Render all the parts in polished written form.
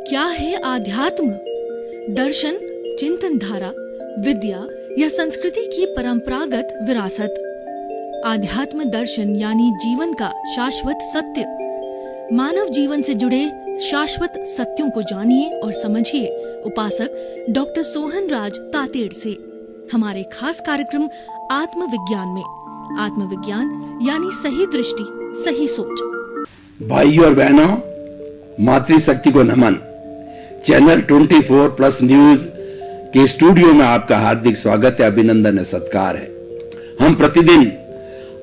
क्या है आध्यात्म? दर्शन, चिंतन धारा, विद्या या संस्कृति की परंपरागत विरासत। आध्यात्म दर्शन यानी जीवन का शाश्वत सत्य। मानव जीवन से जुड़े शाश्वत सत्यों को जानिए और समझिए उपासक डॉक्टर सोहन राज तातेड़ से हमारे खास कार्यक्रम आत्मविज्ञान में। आत्मविज्ञान यानी सही दृष्टि, सही सोच। भाइयों और बहनों, मातृशक्ति को नमन। चैनल 24+ न्यूज के स्टूडियो में आपका हार्दिक स्वागत है, अभिनंदन है, सत्कार है। हम प्रतिदिन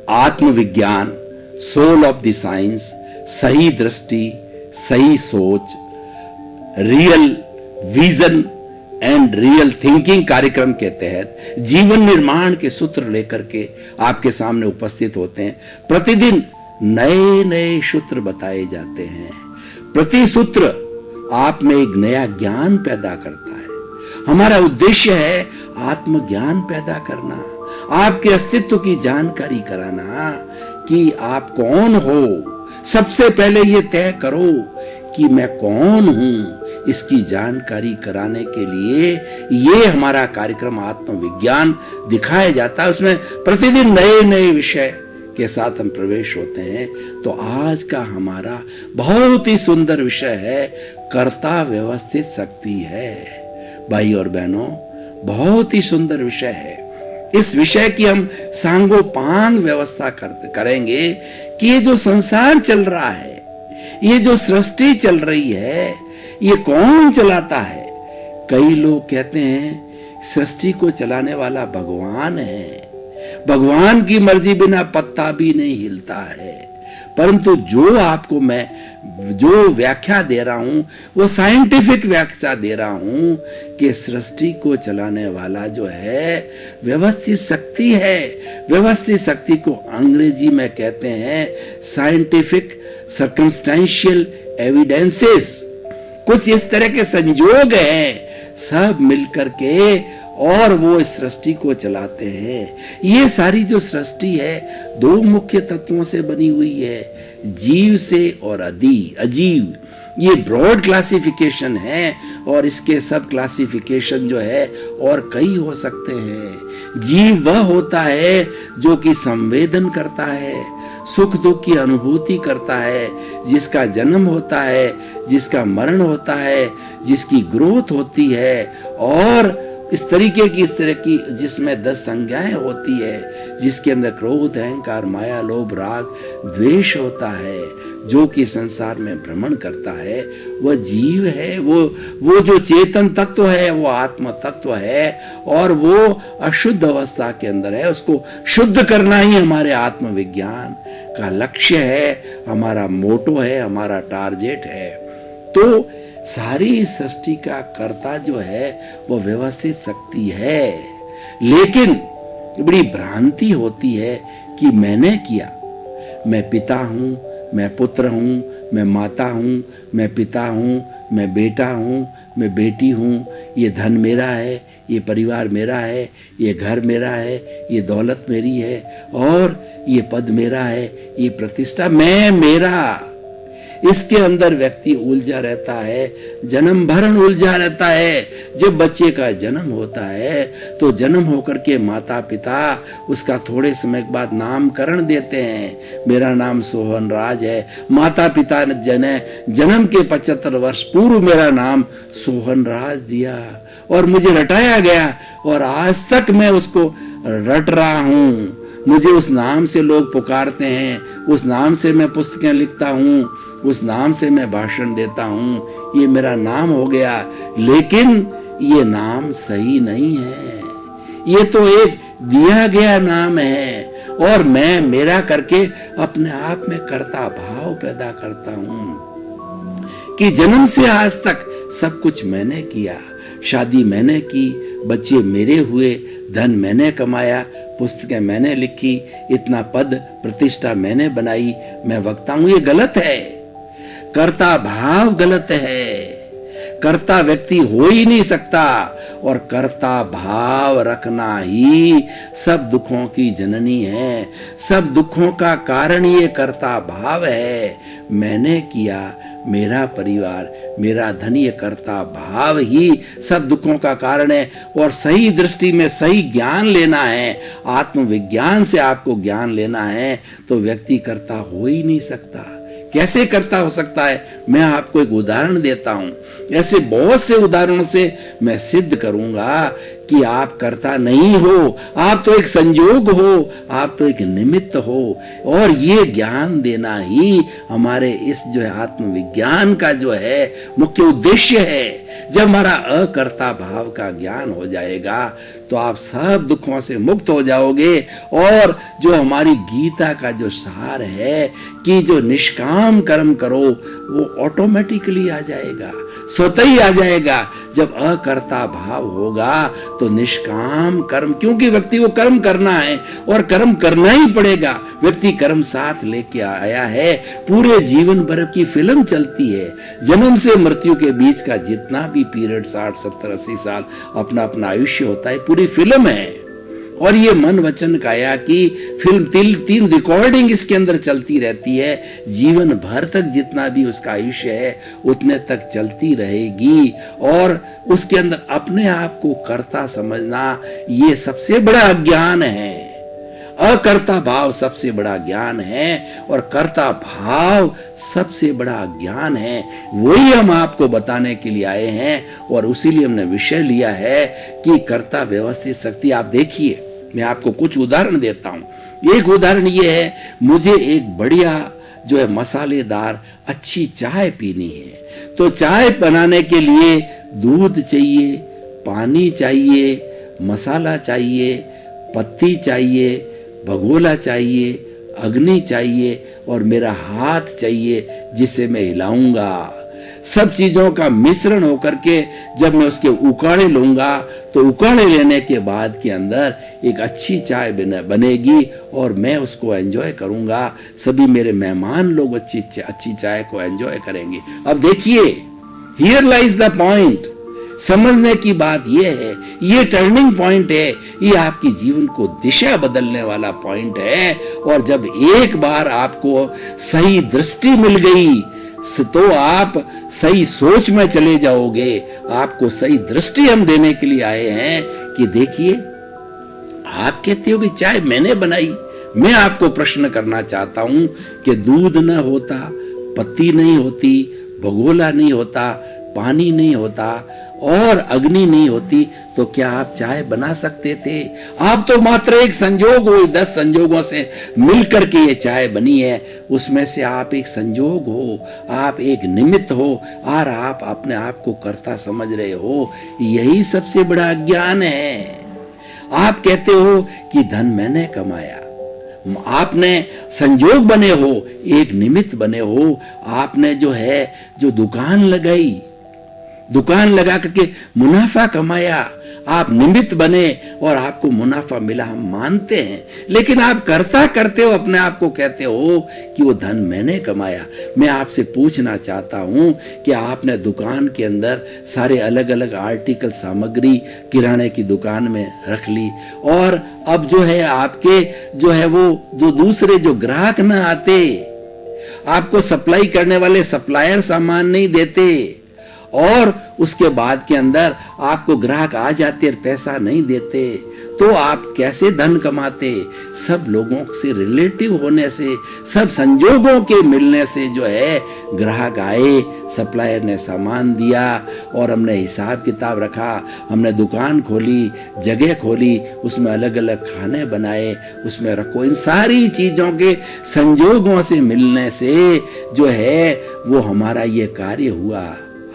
आत्मविज्ञान, सोल ऑफ द साइंस, सही दृष्टि, सही सोच, real vision and real thinking कार्यक्रम के तहत जीवन निर्माण के सूत्र लेकर के आपके सामने उपस्थित होते हैं। प्रतिदिन नए नए सूत्र बताए जाते हैं। प्रति सूत्र आप में एक नया ज्ञान पैदा करता है। हमारा उद्देश्य है आत्मज्ञान पैदा करना, आपके अस्तित्व की जानकारी कराना कि आप कौन हो। सबसे पहले यह तय करो कि मैं कौन हूं। इसकी जानकारी कराने के लिए ये हमारा कार्यक्रम आत्मविज्ञान दिखाया जाता है। उसमें प्रतिदिन नए नए विषय के साथ हम प्रवेश होते हैं। तो आज का हमारा बहुत ही सुंदर विषय है कर्ता व्यवस्थित शक्ति है। भाई और बहनों, बहुत ही सुंदर विषय है। इस विषय की हम सांगोपांग व्यवस्था करेंगे कि ये जो संसार चल रहा है, ये जो सृष्टि चल रही है, ये कौन चलाता है। कई लोग कहते हैं सृष्टि को चलाने वाला भगवान है, भगवान की मर्जी बिना पत्ता भी नहीं हिलता है। परंतु जो आपको मैं जो व्याख्या दे रहा हूं वो साइंटिफिक व्याख्या दे रहा हूं कि सृष्टि को चलाने वाला जो है व्यवस्थित शक्ति है। व्यवस्थित शक्ति को अंग्रेजी में कहते हैं साइंटिफिक सर्कमस्टेंशियल एविडेंसेस। कुछ इस तरह के संयोग हैं, सब मिलकर के और वो इस सृष्टि को चलाते हैं। ये सारी जो सृष्टि है दो मुख्य तत्वों से बनी हुई है, जीव से और अजीव। ये ब्रॉड क्लासिफिकेशन है और इसके सब क्लासिफिकेशन जो है और कई हो सकते हैं। जीव वह होता है जो कि संवेदन करता है, सुख दुख की अनुभूति करता है, जिसका जन्म होता है, जिसका मरण होता है, जिसकी ग्रोथ होती है और इस तरह की जिसमें 10 संज्ञाएं होती है, जिसके अंदर क्रोध, अहंकार, माया, लोभ, राग, द्वेष होता है, जो कि संसार में भ्रमण करता है, वह जीव है। वो जो चेतन तत्व है वो आत्म तत्व है और वो अशुद्ध अवस्था के अंदर है। उसको शुद्ध करना ही हमारे आत्मविज्ञान का लक्ष्य है, हमारा मोटो है, हमारा टारगेट है। तो सारी सृष्टि का कर्ता जो है वो व्यवस्थित शक्ति है। लेकिन बड़ी भ्रांति होती है कि मैंने किया, मैं पिता हूं, मैं पुत्र हूं, मैं माता हूं, मैं पिता हूं, मैं बेटा हूं, मैं बेटी हूं, ये धन मेरा है, ये परिवार मेरा है, ये घर मेरा है, ये दौलत मेरी है और ये पद मेरा है, ये प्रतिष्ठा मैं मेरा। इसके अंदर व्यक्ति उलझा रहता है, जन्म भरण उलझा रहता है। जब बच्चे का जन्म होता है तो जन्म होकर के माता पिता उसका थोड़े समय के बाद नामकरण देते हैं। मेरा नाम सोहन राज है। माता पिता ने जन्म के 75 वर्ष पूर्व मेरा नाम सोहन राज दिया और मुझे रटाया गया और आज तक मैं उसको रट रहा हूं। मुझे उस नाम से लोग पुकारते हैं, उस नाम से मैं पुस्तकें लिखता हूं, उस नाम से मैं भाषण देता हूं। ये मेरा नाम हो गया, लेकिन ये नाम सही नहीं है। ये तो एक दिया गया नाम है और मैं मेरा करके अपने आप में कर्ता भाव पैदा करता हूं कि जन्म से आज तक सब कुछ मैंने किया। शादी मैंने की, बच्चे मेरे हुए, धन मैंने कमाया, पुस्तकें मैंने लिखी, इतना पद प्रतिष्ठा मैंने बनाई, मैं वक्ता हूं। ये गलत है, कर्ता भाव गलत है। कर्ता व्यक्ति हो ही नहीं सकता और कर्ता भाव रखना ही सब दुखों की जननी है। सब दुखों का कारण ये कर्ता भाव है। मैंने किया, मेरा परिवार, मेरा धन, ये कर्ता भाव ही सब दुखों का कारण है। और सही दृष्टि में सही ज्ञान लेना है, आत्मविज्ञान से आपको ज्ञान लेना है, तो व्यक्ति कर्ता हो ही नहीं सकता। कैसे कर्ता हो सकता है? मैं आपको एक उदाहरण देता हूं। ऐसे बहुत से उदाहरणों से मैं सिद्ध करूंगा कि आप कर्ता नहीं हो, आप तो एक संयोग हो, आप तो एक निमित्त हो। और ये ज्ञान देना ही हमारे इस जो है आत्मविज्ञान का जो है मुख्य उद्देश्य है। जब हमारा अकर्ता भाव का ज्ञान हो जाएगा तो आप सब दुखों से मुक्त हो जाओगे। और जो हमारी गीता का जो सार है कि जो निष्काम कर्म करो, वो ऑटोमेटिकली आ जाएगा, स्वतः ही आ जाएगा। जब अकर्ता भाव होगा तो निष्काम कर्म, क्योंकि व्यक्ति को कर्म करना है और कर्म करना ही पड़ेगा। व्यक्ति कर्म साथ लेके आया है, पूरे जीवन भर की फिल्म चलती है। जन्म से मृत्यु के बीच का जितना भी पीरियड 60, 70, 80 साल अपना अपना आयुष्य होता है, पूरी फिल्म है। और ये मन वचन काया की फिल्म तीन रिकॉर्डिंग इसके अंदर चलती रहती है। जीवन भर तक जितना भी उसका आयुष्य है उतने तक चलती रहेगी। और उसके अंदर अपने आप को कर्ता समझना, ये सबसे बड़ा अज्ञान है। अकर्ता भाव सबसे बड़ा ज्ञान है और कर्ता भाव सबसे बड़ा ज्ञान है। वही हम आपको बताने के लिए आए हैं और उसीलिए हमने विषय लिया है कि कर्ता व्यवस्थित शक्ति। आप देखिए, मैं आपको कुछ उदाहरण देता हूं। एक उदाहरण ये है, मुझे एक बढ़िया जो है मसालेदार अच्छी चाय पीनी है। तो चाय बनाने के लिए दूध चाहिए, पानी चाहिए, मसाला चाहिए, पत्ती चाहिए, भगोला चाहिए, अग्नि चाहिए और मेरा हाथ चाहिए जिससे मैं हिलाऊंगा। सब चीजों का मिश्रण होकर के जब मैं उसके उकाड़े लूंगा तो उकाड़े लेने के बाद के अंदर एक अच्छी चाय बनेगी और मैं उसको एंजॉय करूंगा। सभी मेरे मेहमान लोग अच्छी चाय को एंजॉय करेंगे। अब देखिए, हियर लाइज द पॉइंट। समझने की बात यह है, ये टर्निंग पॉइंट है, ये आपकी जीवन को दिशा बदलने वाला पॉइंट है। और जब एक बार आपको सही दृष्टि मिल गई तो आप सही सोच में चले जाओगे। आपको सही दृष्टि हम देने के लिए आए हैं कि देखिए, आप कहते हो कि चाय मैंने बनाई। मैं आपको प्रश्न करना चाहता हूं कि दूध न होता, पत्ती नहीं होती, भगोला नहीं होता, पानी नहीं होता और अग्नि नहीं होती तो क्या आप चाय बना सकते थे? आप तो मात्र एक संयोग हो, 10 संयोगों से मिलकर के ये चाय बनी है। उसमें से आप एक संयोग हो, आप एक निमित्त हो और आप अपने आप को कर्ता समझ रहे हो। यही सबसे बड़ा अज्ञान है। आप कहते हो कि धन मैंने कमाया, आपने संयोग बने हो, एक निमित्त बने हो। आपने जो है जो दुकान लगाई, दुकान लगा करके मुनाफा कमाया, आप निमित्त बने और आपको मुनाफा मिला, हम मानते हैं। लेकिन आप कर्ता करते हो, अपने आप को कहते हो कि वो धन मैंने कमाया। मैं आपसे पूछना चाहता हूं कि आपने दुकान के अंदर सारे अलग अलग आर्टिकल सामग्री किराने की दुकान में रख ली और अब जो है आपके जो है वो जो दूसरे जो ग्राहक न आते, आपको सप्लाई करने वाले सप्लायर सामान नहीं देते और उसके बाद के अंदर आपको ग्राहक आ जाते और पैसा नहीं देते, तो आप कैसे धन कमाते? सब लोगों से रिलेटिव होने से, सब संजोगों के मिलने से जो है ग्राहक आए, सप्लायर ने सामान दिया और हमने हिसाब किताब रखा, हमने दुकान खोली, जगह खोली, उसमें अलग अलग खाने बनाए, उसमें रखो। इन सारी चीजों के संजोगों से मिलने से जो है वो हमारा ये कार्य हुआ।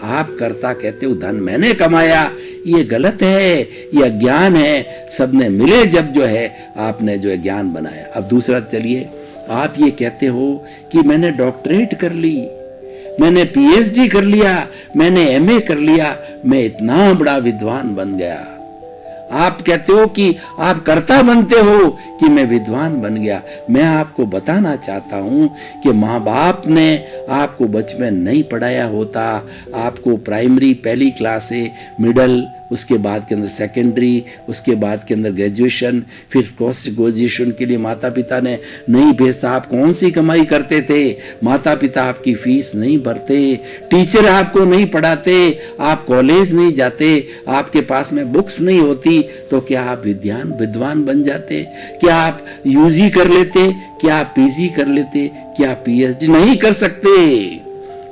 आप कर्ता कहते हो धन मैंने कमाया, ये गलत है, ये अज्ञान है। सबने मिले जब जो है आपने जो है ज्ञान बनाया। अब दूसरा चलिए, आप ये कहते हो कि मैंने डॉक्टरेट कर ली, मैंने पीएचडी कर लिया, मैंने एमए कर लिया, मैं इतना बड़ा विद्वान बन गया। आप कहते हो कि आप कर्ता बनते हो कि मैं विद्वान बन गया। मैं आपको बताना चाहता हूं कि माँ बाप ने आपको बचपन में नहीं पढ़ाया होता, आपको प्राइमरी पहली क्लास से मिडल, उसके बाद के अंदर सेकेंडरी, उसके बाद के अंदर ग्रेजुएशन, फिर पोस्ट ग्रेजुएशन के लिए माता पिता ने नहीं भेजता। आप कौन सी कमाई करते थे? माता पिता आपकी फीस नहीं भरते, टीचर आपको नहीं पढ़ाते, आप कॉलेज नहीं जाते, आपके पास में बुक्स नहीं होती, तो क्या आप विद्वान बन जाते? क्या आप यूजी कर लेते? क्या आप पीजी कर लेते? क्या आप पीएचडी? नहीं कर सकते।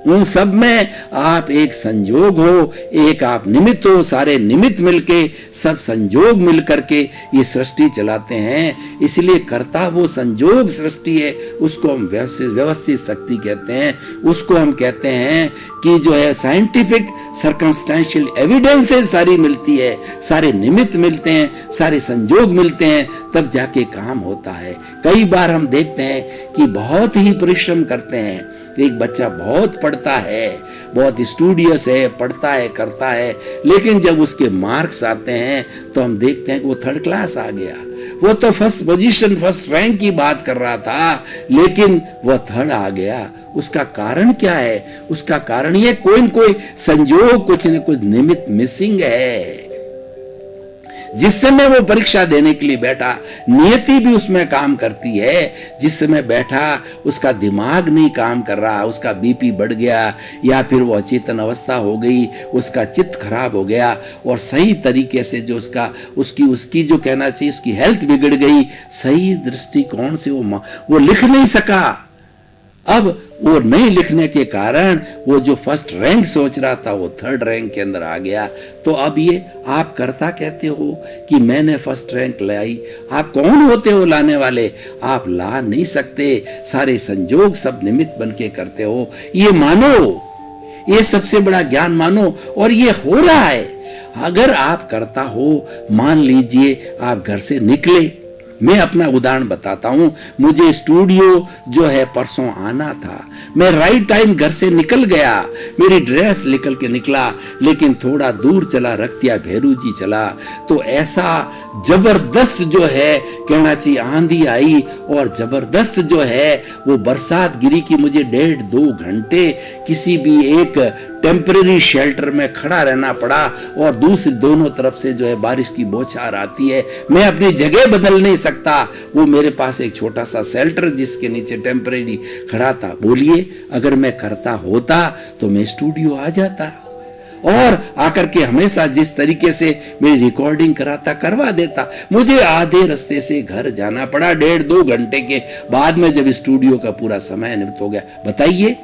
उन सब में आप एक संजोग हो, एक आप निमित्त हो। सारे निमित्त मिलके, सब संजोग मिल करके ये सृष्टि चलाते हैं। इसलिए कर्ता वो संजोग सृष्टि है, उसको हम व्यवस्थित शक्ति कहते हैं। उसको हम कहते हैं कि जो है साइंटिफिक सर्कमस्टेंशियल एविडेंसेस सारी मिलती है, सारे निमित्त मिलते हैं, सारे संजोग मिलते हैं, तब जाके काम होता है। कई बार हम देखते हैं कि बहुत ही परिश्रम करते हैं। एक बच्चा बहुत पढ़ता है, बहुत स्टूडियस है, पढ़ता है, करता है, लेकिन जब उसके मार्क्स आते हैं तो हम देखते हैं कि वो 3rd क्लास आ गया। वो तो फर्स्ट पोजीशन, फर्स्ट रैंक की बात कर रहा था, लेकिन वो 3rd आ गया। उसका कारण क्या है? उसका कारण ये कोई न कोई संजोग, कुछ न कुछ निमित्त मिसिंग है। जिस समय वो परीक्षा देने के लिए बैठा, नियति भी उसमें काम करती है। जिस समय बैठा उसका दिमाग नहीं काम कर रहा, उसका बीपी बढ़ गया, या फिर वो अचेतन अवस्था हो गई, उसका चित्त खराब हो गया, और सही तरीके से जो उसकी जो कहना चाहिए उसकी हेल्थ बिगड़ गई, सही दृष्टिकोण से वो लिख नहीं सका। अब वो नहीं लिखने के कारण वो जो फर्स्ट रैंक सोच रहा था वो 3rd रैंक के अंदर आ गया। तो अब ये आप कर्ता कहते हो कि मैंने फर्स्ट रैंक लाई। आप कौन होते हो लाने वाले? आप ला नहीं सकते। सारे संजोग सब निमित्त बन के करते हो। ये मानो, ये सबसे बड़ा ज्ञान मानो, और ये हो रहा है। अगर आप कर्ता हो, मान लीजिए आप घर से निकले, मैं अपना उदाहरण बताता हूं। मुझे स्टूडियो जो है परसों आना था, मैं राइट टाइम घर से निकल गया, मेरी ड्रेस निकल के निकला, लेकिन थोड़ा दूर चला, रक्तिया भैरू जी चला, तो ऐसा जबरदस्त जो है कहना चाहिए आंधी आई, और जबरदस्त जो है वो बरसात गिरी कि मुझे 1.5-2 घंटे किसी भी एक टेम्परेरी शेल्टर में खड़ा रहना पड़ा, और दूसरी दोनों तरफ से जो है बारिश की बौछार आती है। मैं अपनी जगह बदल नहीं सकता। वो मेरे पास एक छोटा सा शेल्टर जिसके नीचे टेम्परेरी खड़ा था। बोलिए, अगर मैं करता होता तो मैं स्टूडियो आ जाता, और आकर के हमेशा जिस तरीके से मेरी रिकॉर्डिंग कराता करवा देता। मुझे आधे रास्ते से घर जाना पड़ा 1.5-2 घंटे के बाद में, जब स्टूडियो का पूरा समय निवृत्त हो गया। बताइए,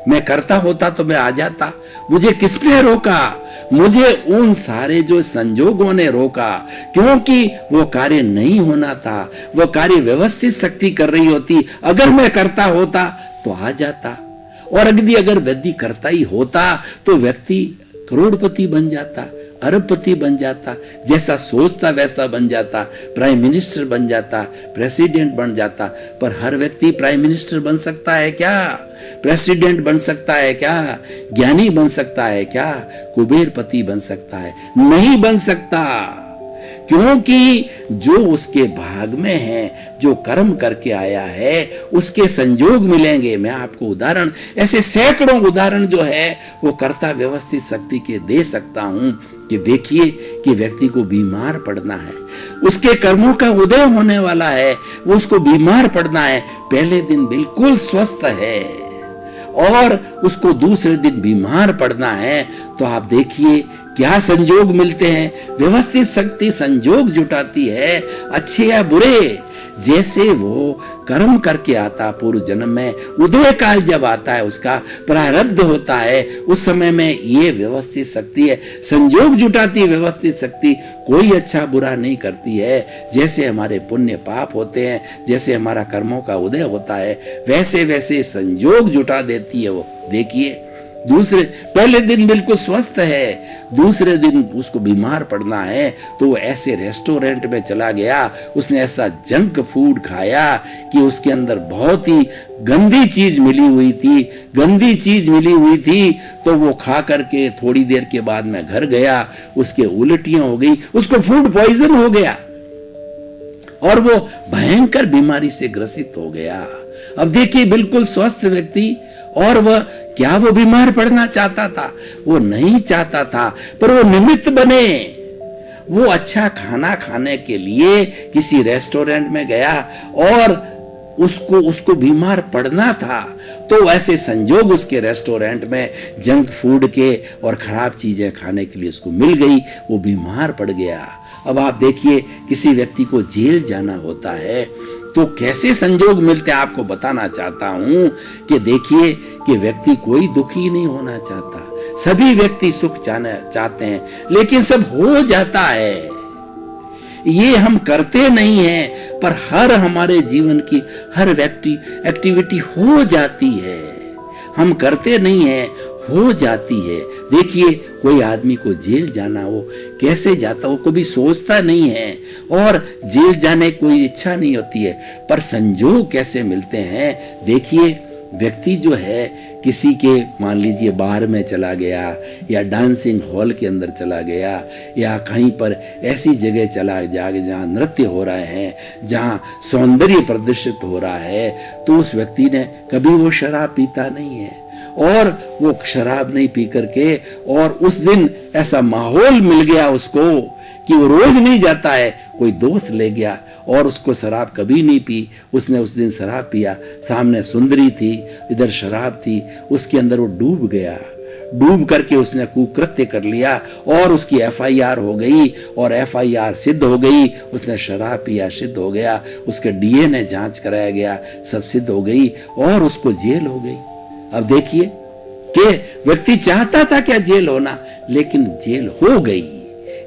मैं करता होता तो मैं आ जाता। मुझे किसने रोका? मुझे उन सारे जो संजोगों ने रोका, क्योंकि वो कार्य नहीं होना था। वो कार्य व्यवस्थित शक्ति कर रही होती। अगर मैं करता होता तो आ जाता, और अगर व्यक्ति करता ही होता तो व्यक्ति करोड़पति बन जाता, अरबपति बन जाता, जैसा सोचता वैसा बन जाता, प्राइम मिनिस्टर बन जाता, प्रेसिडेंट बन जाता। पर हर व्यक्ति प्राइम मिनिस्टर बन सकता है क्या? प्रेसिडेंट बन सकता है क्या? ज्ञानी बन सकता है क्या? कुबेरपति बन सकता है? नहीं बन सकता, क्योंकि जो उसके भाग में है, जो कर्म करके आया है, उसके संजोग मिलेंगे। मैं आपको उदाहरण, ऐसे सैकड़ों उदाहरण जो है वो कर्ता व्यवस्थित शक्ति के दे सकता हूं। कि देखिए कि व्यक्ति को बीमार पड़ना है, उसके कर्मों का उदय होने वाला है, वो उसको बीमार पड़ना है। पहले दिन बिल्कुल स्वस्थ है और उसको दूसरे दिन बीमार पड़ना है, तो आप देखिए क्या संजोग मिलते हैं। व्यवस्थित शक्ति संजोग जुटाती है, अच्छे या बुरे। जैसे वो कर्म करके आता पूर्व जन्म में, उदय काल जब आता है, उसका प्रारब्ध होता है, उस समय में ये व्यवस्थित शक्ति है, संजोग जुटाती है। व्यवस्थित शक्ति कोई अच्छा बुरा नहीं करती है। जैसे हमारे पुण्य पाप होते हैं, जैसे हमारा कर्मों का उदय होता है, वैसे वैसे संजोग जुटा देती है वो। देखिए, पहले दिन बिल्कुल स्वस्थ है, दूसरे दिन उसको बीमार पड़ना है, तो वो ऐसे रेस्टोरेंट में चला गया, उसने ऐसा जंक फूड खाया कि उसके अंदर बहुत ही गंदी चीज मिली हुई थी। तो वो खा करके थोड़ी देर के बाद में घर गया, उसके उल्टियां हो गई, उसको फूड पॉइजन हो गया। और वो भयंकर बीमारी से ग्रसित हो गया। अब देखिए, बिल्कुल स्वस्थ व्यक्ति, और वह क्या वो बीमार पड़ना चाहता था? वो नहीं चाहता था, पर वो निमित्त बने। वो अच्छा खाना खाने के लिए किसी रेस्टोरेंट में गया और उसको बीमार पड़ना था, तो ऐसे संजोग उसके रेस्टोरेंट में जंक फूड के और खराब चीजें खाने के लिए उसको मिल गई, वो बीमार पड़ गया। अब आप देखिए, किसी व्यक्ति को जेल जाना होता है तो कैसे संजोग मिलते हैं, आपको बताना चाहता हूं कि देखिए कि व्यक्ति कोई दुखी नहीं होना चाहता, सभी व्यक्ति सुख चाहते हैं, लेकिन सब हो जाता है। ये हम करते नहीं हैं, पर हर हमारे जीवन की हर एक्टिविटी हो जाती है। हम करते नहीं हैं, हो जाती है। देखिए, कोई आदमी को जेल जाना हो, कैसे जाता हो, कभी सोचता नहीं है, और जेल जाने की कोई इच्छा नहीं होती है, पर संजोग कैसे मिलते हैं। देखिए, व्यक्ति जो है किसी के, मान लीजिए, बार में चला गया या डांसिंग हॉल के अंदर चला गया या कहीं पर ऐसी जगह चला जाके जहाँ नृत्य हो रहे हैं, जहाँ सौंदर्य प्रदर्शित हो रहा है, तो उस व्यक्ति ने कभी वो शराब पीता नहीं है, और वो शराब नहीं पी करके, और उस दिन ऐसा माहौल मिल गया उसको कि वो रोज नहीं जाता है, कोई दोस्त ले गया और उसको शराब कभी नहीं पी, उसने उस दिन शराब पिया, सामने सुंदरी थी, इधर शराब थी, उसके अंदर वो डूब गया, डूब करके उसने कुकृत्य कर लिया और उसकी FIR हो गई, और FIR सिद्ध हो गई, उसने शराब पिया, सिद्ध हो गया, उसके DNA जांच कराया गया, सब सिद्ध हो गई, और उसको जेल हो गई। अब देखिए कि व्यक्ति चाहता था क्या जेल होना, लेकिन जेल हो गई।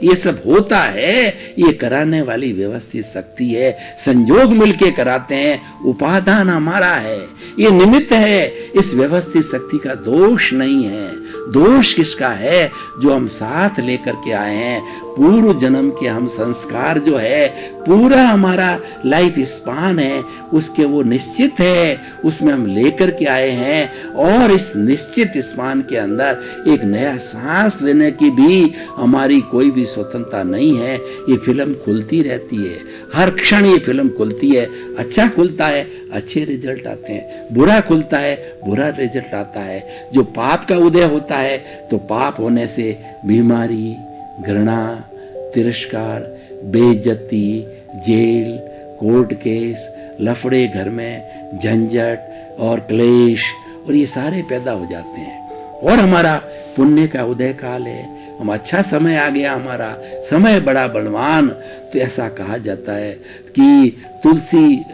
ये सब होता है, ये कराने वाली व्यवस्थित शक्ति है, संजोग मिलके कराते हैं, उपादान हमारा है, ये निमित्त है। इस व्यवस्थित शक्ति का दोष नहीं है। दोष किसका है? जो हम साथ लेकर के आए हैं, पूर्व जन्म के हम संस्कार जो है, पूरा हमारा लाइफ स्पान है, उसके वो निश्चित है, उसमें हम लेकर के आए हैं, और इस निश्चित स्पान के अंदर एक नया सांस लेने की भी हमारी कोई भी स्वतंत्रता नहीं है। ये फिल्म खुलती रहती है, हर क्षण ये फिल्म खुलती है। अच्छा खुलता है, अच्छे रिजल्ट आते हैं, बुरा खुलता है, बुरा रिजल्ट आता है। जो पाप का उदय होता है, तो पाप होने से बीमारी, घृणा, तिरस्कार, बेइज्जती, जेल, कोर्ट केस, लफड़े घर में, झंझट और क्लेश, और ये सारे पैदा हो जाते हैं। और हमारा पुण्य का उदय काल है, हम अच्छा समय आ गया, हमारा समय बड़ा बलवान। तो ऐसा कहा जाता है कि तुलसी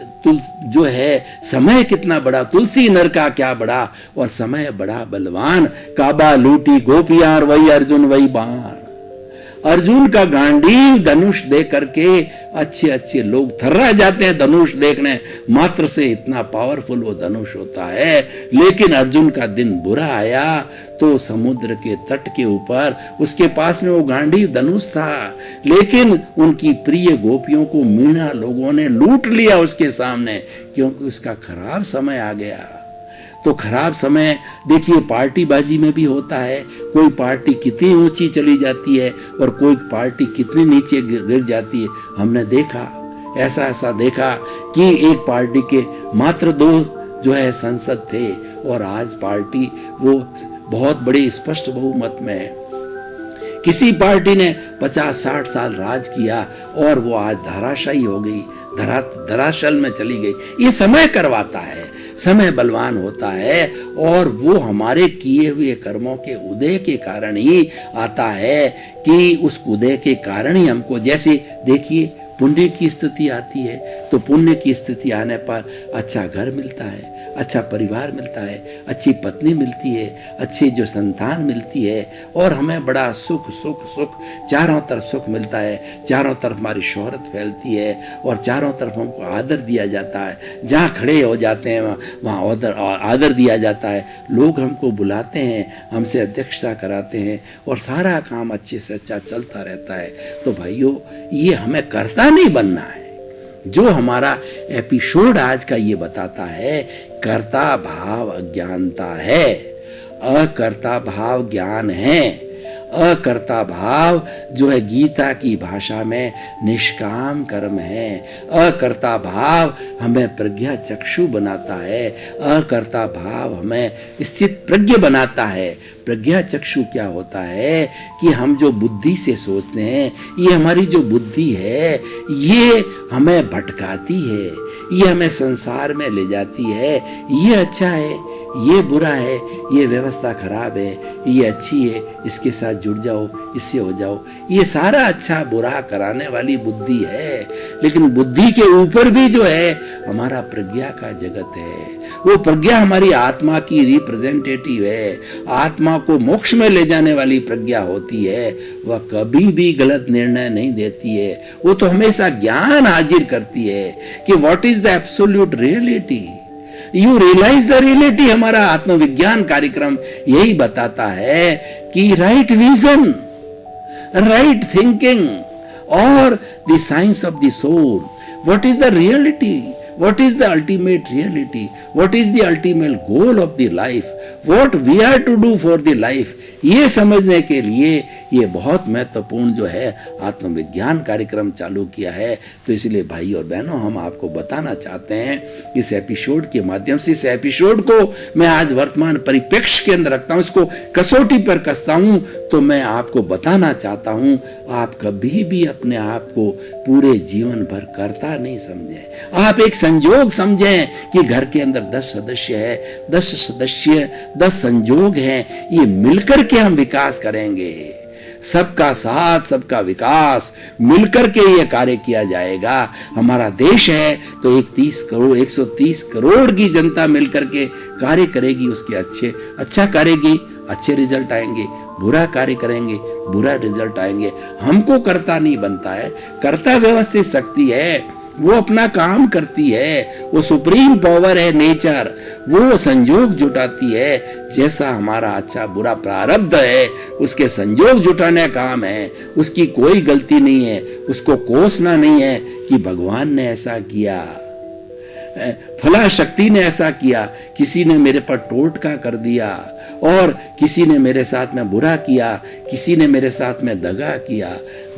जो है, समय कितना बड़ा, तुलसी नर का क्या बड़ा, और समय बड़ा बलवान। काबा लूटी गोपियां, वही अर्जुन वही बाण। अर्जुन का गांडीव धनुष देख करके अच्छे अच्छे लोग थर्रा जाते हैं धनुष देखने मात्र से, इतना पावरफुल वो धनुष होता है। लेकिन अर्जुन का दिन बुरा आया तो समुद्र के तट के ऊपर उसके पास में वो गांडीव धनुष था, लेकिन उनकी प्रिय गोपियों को मीणा लोगों ने लूट लिया उसके सामने, क्योंकि उसका खराब समय आ गया। तो खराब समय देखिए पार्टीबाजी में भी होता है, कोई पार्टी कितनी ऊंची चली जाती है और कोई पार्टी कितनी नीचे गिर जाती है। हमने देखा, ऐसा देखा कि एक पार्टी के मात्र 2 जो है सांसद थे, और आज पार्टी वो बहुत बड़ी स्पष्ट बहुमत में है। किसी पार्टी ने 50-60 साल राज किया और वो आज धराशायी हो गई, धराशाल में चली गई। ये समय करवाता है, समय बलवान होता है, और वो हमारे किए हुए कर्मों के उदय के कारण ही आता है, कि उस उदय के कारण ही हमको, जैसे देखिए पुण्य की स्थिति आती है, तो पुण्य की स्थिति आने पर अच्छा घर मिलता है, अच्छा परिवार मिलता है, अच्छी पत्नी मिलती है, अच्छी जो संतान मिलती है, और हमें बड़ा सुख सुख सुख चारों तरफ सुख मिलता है, चारों तरफ हमारी शोहरत फैलती है, और चारों तरफ हमको आदर दिया जाता है। जहाँ खड़े हो जाते हैं वहाँ आदर दिया जाता है, लोग हमको बुलाते हैं, हमसे अध्यक्षता कराते हैं, और सारा काम अच्छे से अच्छा चलता रहता है। तो भाइयों, ये हमें करता नहीं बनना है। जो हमारा एपिसोड आज का ये बताता है, कर्ता भाव अज्ञानता है, अकर्ता भाव ज्ञान है। अकर्ता भाव जो है गीता की भाषा में निष्काम कर्म है। अकर्ता भाव हमें प्रज्ञा चक्षु बनाता है। अकर्ता भाव हमें स्थित प्रज्ञ बनाता है। प्रज्ञा चक्षु क्या होता है कि हम जो बुद्धि से सोचते हैं, ये हमारी जो बुद्धि है ये हमें भटकाती है, ये हमें संसार में ले जाती है। ये अच्छा है, ये बुरा है, ये व्यवस्था खराब है, ये अच्छी है, इसके साथ जुड़ जाओ, इससे हो जाओ। ये सारा अच्छा बुरा कराने वाली बुद्धि है। लेकिन बुद्धि के ऊपर भी जो है हमारा प्रज्ञा का जगत है। वो प्रज्ञा हमारी आत्मा की रिप्रेजेंटेटिव है। आत्मा को मोक्ष में ले जाने वाली प्रज्ञा होती है। वह कभी भी गलत निर्णय नहीं देती है। वो तो हमेशा ज्ञान हाजिर करती है कि what is the absolute reality. You realise the reality. हमारा आत्मविज्ञान कार्यक्रम यही बताता है कि राइट विजन, राइट थिंकिंग और the science of the soul, what is the reality, what is the ultimate reality, what is the ultimate goal of the life, what we are to do for the life, ये समझने के लिए ये बहुत महत्वपूर्ण जो है आत्मविज्ञान कार्यक्रम चालू किया है। तो इसलिए भाई और बहनों, हम आपको बताना चाहते हैं इस एपिसोड के माध्यम से, इस एपिसोड को मैं आज वर्तमान परिप्रेक्ष्य के अंदर रखता हूं, इसको कसौटी पर कसता हूं, तो मैं आपको बताना चाहता हूं आप कभी भी अपने आप को पूरे जीवन भर कर्ता नहीं समझें। आप एक संजोग समझें कि घर के अंदर 10 सदस्य है, 10 सदस्य 10 संजोग हैं, ये मिलकर के हम विकास करेंगे। सबका साथ, सबका विकास, मिलकर के ये कार्य किया जाएगा। हमारा देश है तो 130 करोड़ की जनता मिलकर के कार्य करेगी, उसके अच्छा करेगी, अच्छे रिजल्ट आएंगे। बुरा कार्य करेंगे, बुरा रिजल्ट आएंगे। हमको कर्ता नहीं बनता है। कर्ता व्यवस्थित शक्ति है, वो अपना काम करती है, वो सुप्रीम पावर है नेचर, वो संजोग जुटाती है। जैसा हमारा अच्छा बुरा प्रारब्ध है उसके संजोग जुटाने का काम है। उसकी कोई गलती नहीं है, उसको कोसना नहीं है कि भगवान ने ऐसा किया, फला शक्ति ने ऐसा किया, किसी ने मेरे पर टोटका कर दिया और किसी ने मेरे साथ में बुरा किया, किसी ने मेरे साथ में दगा किया।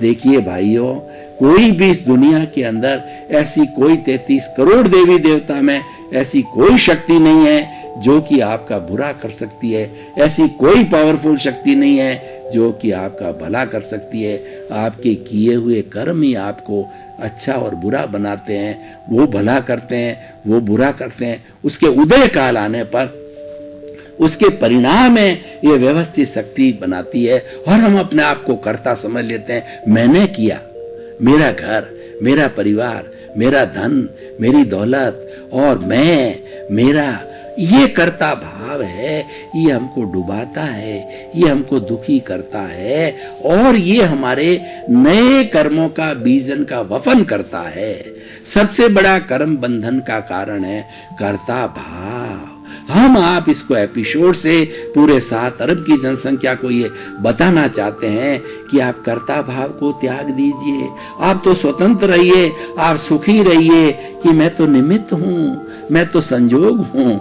देखिए भाइयों, कोई भी इस दुनिया के अंदर ऐसी कोई 33 करोड़ देवी देवता में ऐसी कोई शक्ति नहीं है जो कि आपका बुरा कर सकती है। ऐसी कोई पावरफुल शक्ति नहीं है जो कि आपका भला कर सकती है। आपके किए हुए कर्म ही आपको अच्छा और बुरा बनाते हैं। वो भला करते हैं, वो बुरा करते हैं। उसके उदय काल आने पर उसके परिणाम में ये व्यवस्थित शक्ति बनाती है और हम अपने आप को कर्ता समझ लेते हैं। मैंने किया, मेरा घर, मेरा परिवार, मेरा धन, मेरी दौलत और मेरा ये कर्ता भाव है। ये हमको डुबाता है, ये हमको दुखी करता है और ये हमारे नए कर्मों का बीजन का वफन करता है। सबसे बड़ा कर्म बंधन का कारण है कर्ता भाव। हम आप इसको एपिसोड से पूरे 7 अरब की जनसंख्या को ये बताना चाहते हैं कि आप कर्ता भाव को त्याग दीजिए। आप तो स्वतंत्र रहिए, आप सुखी रहिए कि मैं तो निमित्त हूं, मैं तो संजोग हूं।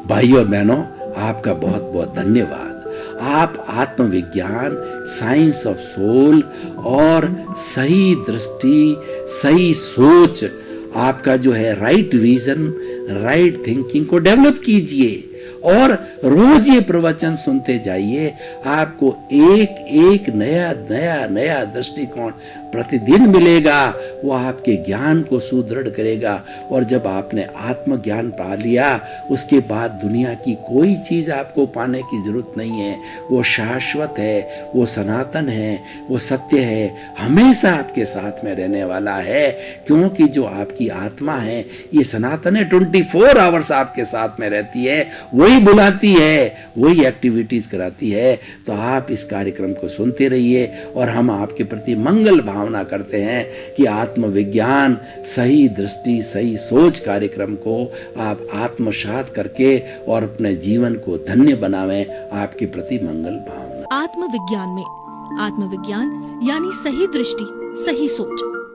भाई और बहनों, आपका बहुत बहुत धन्यवाद। आप आत्मविज्ञान, साइंस ऑफ सोल और सही दृष्टि, सही सोच, आपका जो है राइट विजन, राइट थिंकिंग को डेवलप कीजिए और रोज ये प्रवचन सुनते जाइए। आपको एक नया दृष्टिकोण प्रतिदिन मिलेगा। वो आपके ज्ञान को सुदृढ़ करेगा और जब आपने आत्मज्ञान पा लिया उसके बाद दुनिया की कोई चीज आपको पाने की जरूरत नहीं है। वो शाश्वत है, वो सनातन है, वो सत्य है, हमेशा आपके साथ में रहने वाला है। क्योंकि जो आपकी आत्मा है ये सनातन है, 24 आवर्स आपके साथ में रहती है, वही बुलाती है, वही एक्टिविटीज कराती है। तो आप इस कार्यक्रम को सुनते रहिए और हम आपके प्रति मंगल भावना करते हैं कि आत्मविज्ञान, सही दृष्टि, सही सोच कार्यक्रम को आप आत्मसात करके और अपने जीवन को धन्य बनावें। आपके प्रति मंगल भावना। आत्मविज्ञान में आत्मविज्ञान यानी सही दृष्टि, सही सोच।